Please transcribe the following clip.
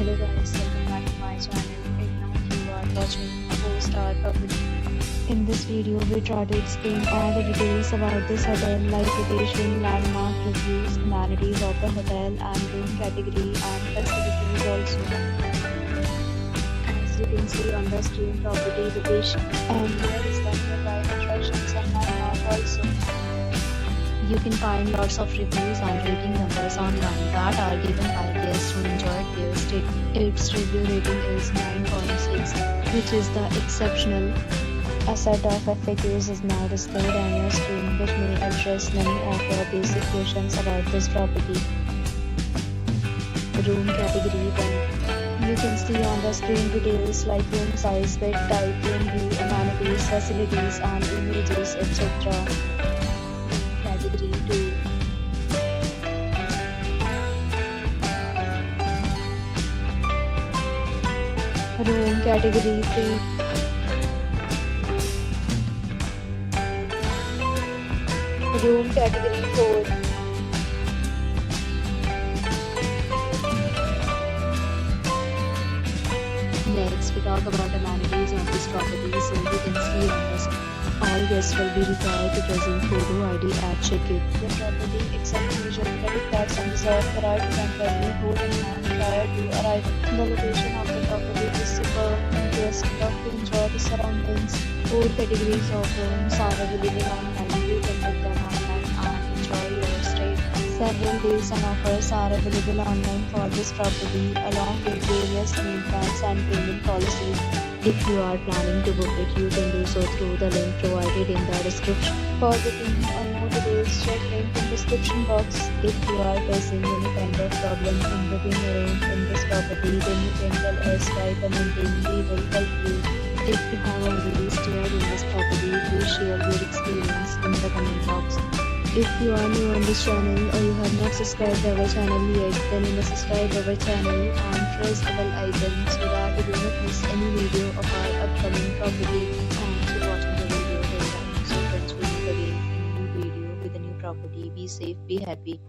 Hello guys, welcome back to my channel. And now you are watching a 4-star property. In this video, we try to explain all the details about this hotel like location, landmark reviews, amenities of the hotel and room category and facilities also. As you can see on the screen, property location and here is the nearby attractions and landmark also. You can find lots of reviews and rating numbers online that are given by guests who enjoyed their stay. Its review rating is 9.6, which is the exceptional. A set of FAQs is now displayed on your screen, which may address many of your basic questions about this property. Room category 1. You can see on the screen details like room size, bed type, room view, amenities, facilities, and images, etc. Category 2. Room category 3. Room category 4. Next, we talk about amenities of this property. So you can see on the screen. All guests will be required to present photo ID at check-in. The property accepts major credit cards and reserves the right to temporarily hold in hand prior to arrival. The location of the property is superb and guests love to enjoy the surroundings. 4 categories of rooms are available online. You can book them online and enjoy your stay. Several days and offers are available online for this property along with various meal plans and payment policies. If you are planning to book it, you can do so through the link provided in the description. For booking or more details, check link in description box. If you are facing any kind of problem in booking a room in this property, then you can tell us by commenting. We will help you. If you have already stayed in this property, please share your experience in the comment box. If you are new on this channel or you have not subscribed our channel yet, then you must subscribe our channel and press the bell icon so that you do not miss any video of our upcoming property. Thanks for watching the video till then. So friends, we will meet again in a new video with a new property. Be safe, be happy.